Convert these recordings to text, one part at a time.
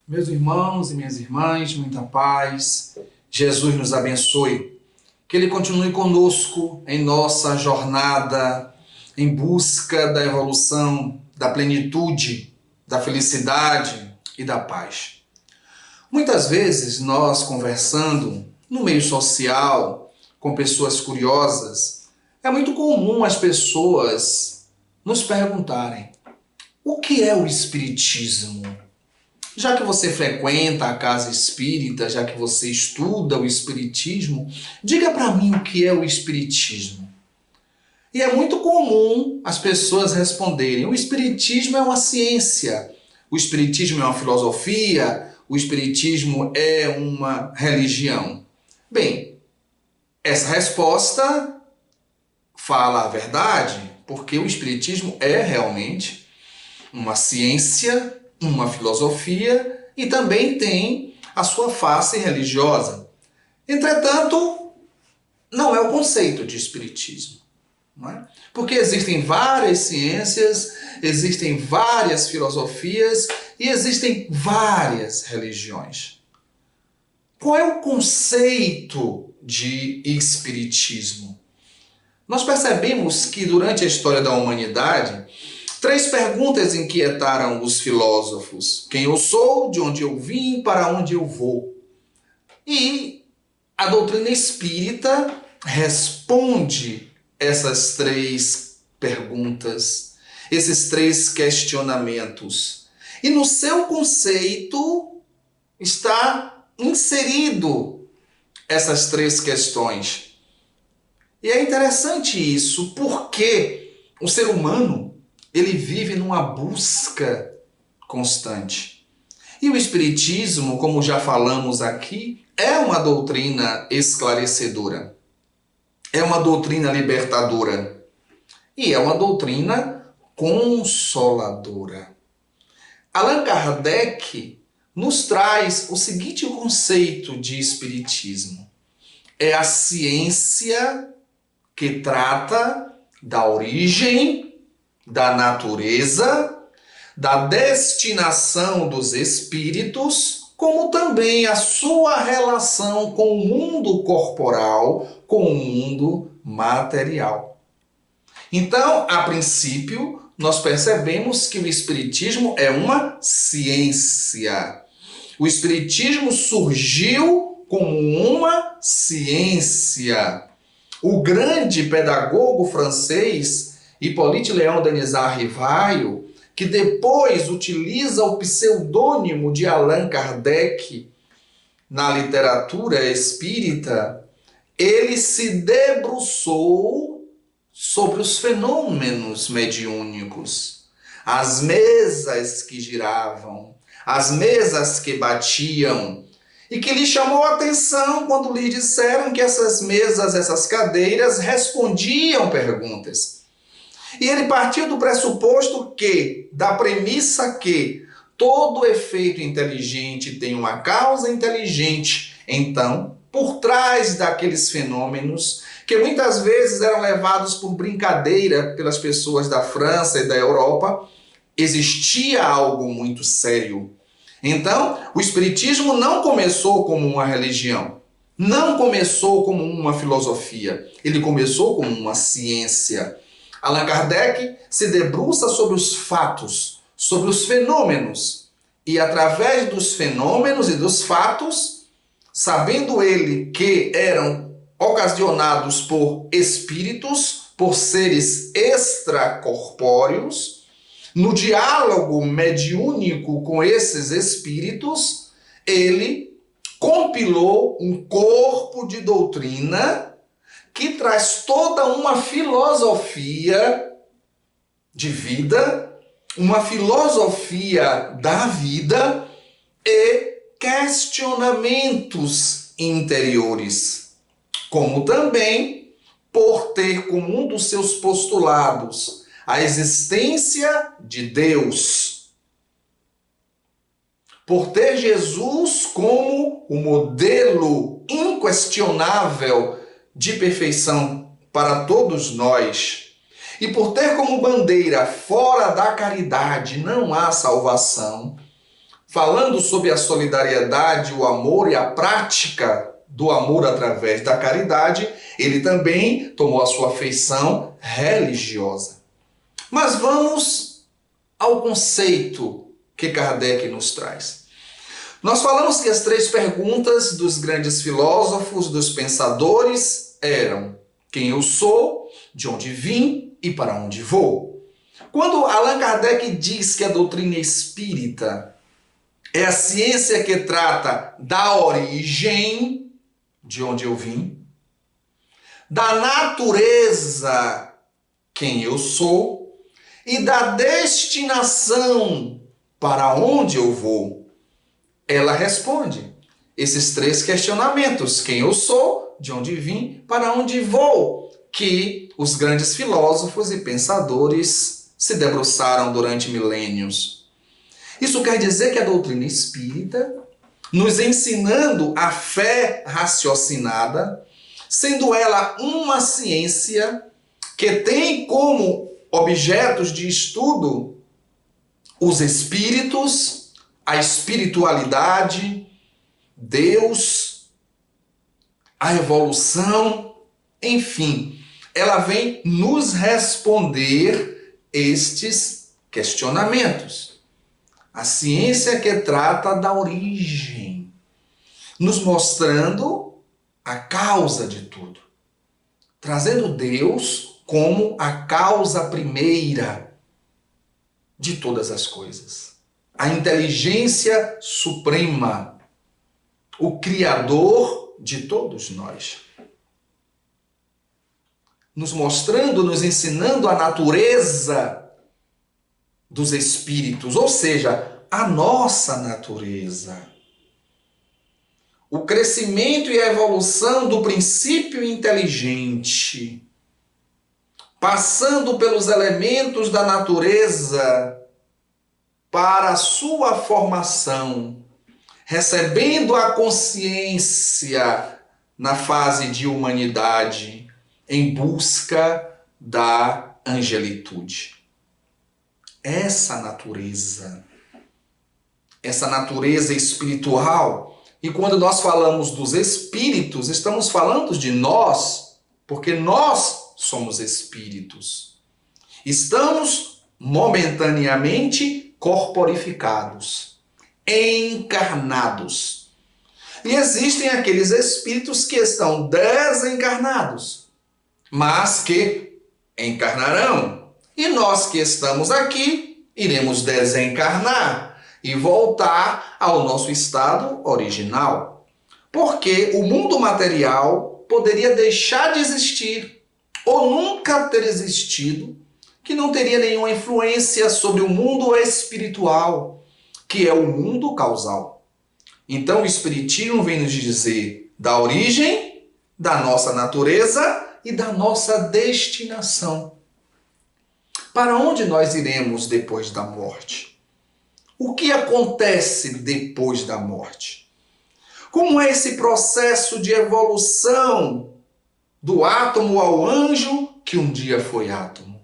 Meus irmãos e minhas irmãs, muita paz. Jesus nos abençoe. Que Ele continue conosco em nossa jornada em busca da evolução, da plenitude, da felicidade e da paz. Muitas vezes nós conversando no meio social, com pessoas curiosas, é muito comum as pessoas nos perguntarem: o que é o Espiritismo? Já que você frequenta a casa espírita, já que você estuda o Espiritismo, diga para mim o que é o Espiritismo. E é muito comum as pessoas responderem: o Espiritismo é uma ciência, o Espiritismo é uma filosofia, o Espiritismo é uma religião. Bem, essa resposta fala a verdade, porque o Espiritismo é realmente uma ciência, uma filosofia e também tem a sua face religiosa. Entretanto, não é o conceito de espiritismo, não é? Porque existem várias ciências, existem várias filosofias e existem várias religiões. Qual é o conceito de espiritismo? Nós percebemos que durante a história da humanidade, 3 perguntas inquietaram os filósofos: quem eu sou, de onde eu vim, para onde eu vou. E a doutrina espírita responde essas 3 perguntas, esses 3 questionamentos. E no seu conceito está inserido essas 3 questões. E é interessante isso, porque o ser humano ele vive numa busca constante. E o Espiritismo, como já falamos aqui, é uma doutrina esclarecedora. É uma doutrina libertadora. E é uma doutrina consoladora. Allan Kardec nos traz o seguinte conceito de Espiritismo. É a ciência que trata da origem, da natureza, da destinação dos espíritos, como também a sua relação com o mundo corporal, com o mundo material. Então, a princípio, nós percebemos que o Espiritismo é uma ciência. O Espiritismo surgiu como uma ciência. O grande pedagogo francês Hippolyte Léon Denisard Rivaio, que depois utiliza o pseudônimo de Allan Kardec na literatura espírita, ele se debruçou sobre os fenômenos mediúnicos, as mesas que giravam, as mesas que batiam, e que lhe chamou a atenção quando lhe disseram que essas mesas, essas cadeiras respondiam perguntas. E ele partiu do pressuposto que, da premissa que todo efeito inteligente tem uma causa inteligente. Então, por trás daqueles fenômenos, que muitas vezes eram levados por brincadeira pelas pessoas da França e da Europa, existia algo muito sério. Então, o Espiritismo não começou como uma religião, não começou como uma filosofia, ele começou como uma ciência. Allan Kardec se debruça sobre os fatos, sobre os fenômenos. E através dos fenômenos e dos fatos, sabendo ele que eram ocasionados por espíritos, por seres extracorpóreos, no diálogo mediúnico com esses espíritos, ele compilou um corpo de doutrina que traz toda uma filosofia de vida, uma filosofia da vida e questionamentos interiores, como também por ter como um dos seus postulados a existência de Deus, por ter Jesus como o modelo inquestionável de perfeição para todos nós, e por ter como bandeira: fora da caridade não há salvação, falando sobre a solidariedade, o amor e a prática do amor através da caridade, ele também tomou a sua feição religiosa. Mas vamos ao conceito que Kardec nos traz. Nós falamos que as 3 perguntas dos grandes filósofos, dos pensadores, eram: quem eu sou, de onde vim e para onde vou. Quando Allan Kardec diz que a doutrina espírita é a ciência que trata da origem, de onde eu vim, da natureza, quem eu sou, e da destinação, para onde eu vou, ela responde esses 3 questionamentos: quem eu sou, de onde vim, para onde vou, que os grandes filósofos e pensadores se debruçaram durante milênios. Isso quer dizer que a doutrina espírita, nos ensinando a fé raciocinada, sendo ela uma ciência que tem como objetos de estudo os espíritos, a espiritualidade, Deus, a evolução, enfim, ela vem nos responder estes questionamentos. A ciência que trata da origem, nos mostrando a causa de tudo, trazendo Deus como a causa primeira de todas as coisas. A inteligência suprema, o Criador de todos nós. Nos mostrando, nos ensinando a natureza dos espíritos, ou seja, a nossa natureza. O crescimento e a evolução do princípio inteligente, passando pelos elementos da natureza para a sua formação, recebendo a consciência na fase de humanidade, em busca da angelitude. Essa natureza espiritual, e quando nós falamos dos espíritos, estamos falando de nós, porque nós somos espíritos. Estamos momentaneamente corporificados, encarnados. E existem aqueles espíritos que estão desencarnados, mas que encarnarão. E nós que estamos aqui, iremos desencarnar e voltar ao nosso estado original. Porque o mundo material poderia deixar de existir ou nunca ter existido, que não teria nenhuma influência sobre o mundo espiritual, que é o mundo causal. Então o Espiritismo vem nos dizer da origem, da nossa natureza e da nossa destinação. Para onde nós iremos depois da morte? O que acontece depois da morte? Como é esse processo de evolução do átomo ao anjo que um dia foi átomo?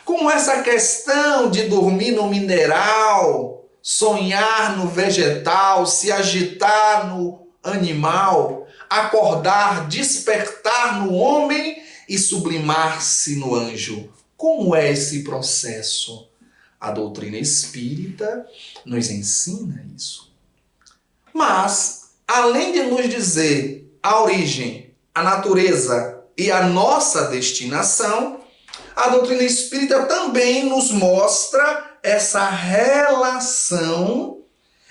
Como essa questão de dormir no mineral, sonhar no vegetal, se agitar no animal, acordar, despertar no homem e sublimar-se no anjo. Como é esse processo? A doutrina espírita nos ensina isso. Mas, além de nos dizer a origem, a natureza e a nossa destinação, a doutrina espírita também nos mostra essa relação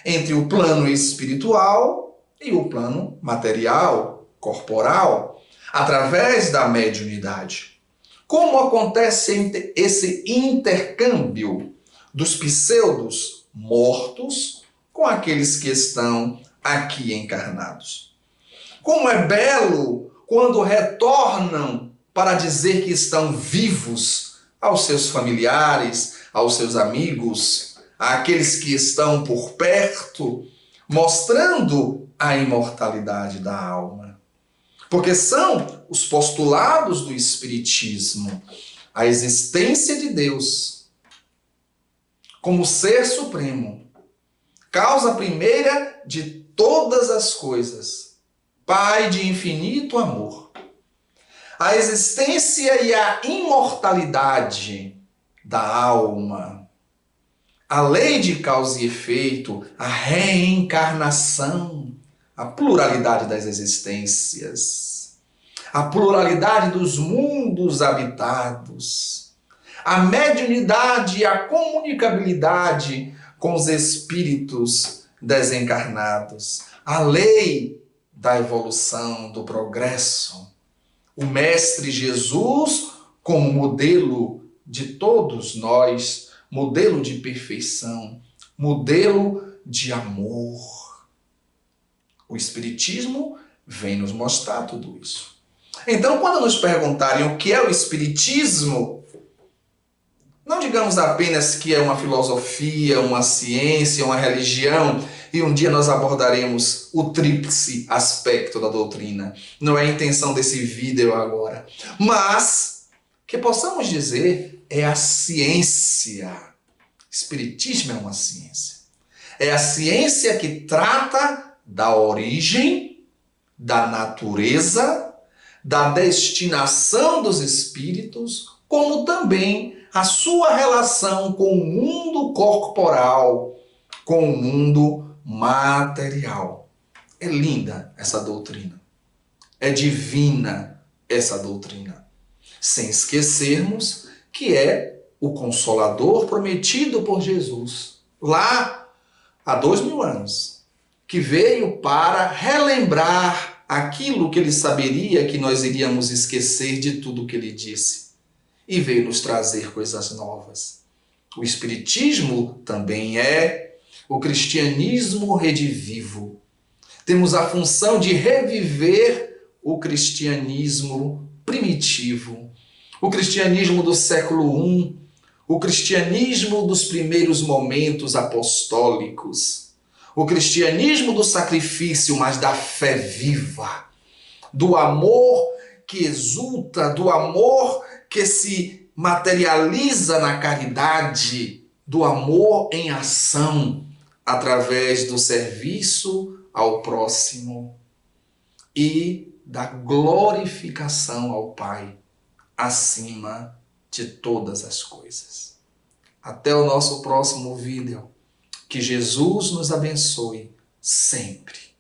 entre o plano espiritual e o plano material, corporal, através da mediunidade. Como acontece esse intercâmbio dos pseudos mortos com aqueles que estão aqui encarnados? Como é belo quando retornam para dizer que estão vivos aos seus familiares, aos seus amigos, àqueles que estão por perto, mostrando a imortalidade da alma. Porque são os postulados do Espiritismo, a existência de Deus como ser supremo, causa primeira de todas as coisas, Pai de infinito amor. A existência e a imortalidade da alma, a lei de causa e efeito, a reencarnação, a pluralidade das existências, a pluralidade dos mundos habitados, a mediunidade e a comunicabilidade com os espíritos desencarnados, a lei da evolução, do progresso, o Mestre Jesus como modelo de todos nós, modelo de perfeição, modelo de amor. O Espiritismo vem nos mostrar tudo isso. Então, quando nos perguntarem o que é o Espiritismo, não digamos apenas que é uma filosofia, uma ciência, uma religião, e um dia nós abordaremos o tríplice aspecto da doutrina. Não é a intenção desse vídeo agora. Mas que possamos dizer é a ciência. Espiritismo é uma ciência. É a ciência que trata da origem, da natureza, da destinação dos espíritos, como também a sua relação com o mundo corporal, com o mundo material. É linda essa doutrina. É divina essa doutrina. Sem esquecermos que é o Consolador prometido por Jesus, lá há 2000 anos, que veio para relembrar aquilo que ele saberia que nós iríamos esquecer de tudo que ele disse. E veio nos trazer coisas novas. O Espiritismo também é o cristianismo redivivo. Temos a função de reviver o cristianismo primitivo, o cristianismo do século I, o cristianismo dos primeiros momentos apostólicos, o cristianismo do sacrifício, mas da fé viva, do amor que exulta, do amor que se materializa na caridade, do amor em ação, através do serviço ao próximo e da glorificação ao Pai, acima de todas as coisas. Até o nosso próximo vídeo. Que Jesus nos abençoe sempre.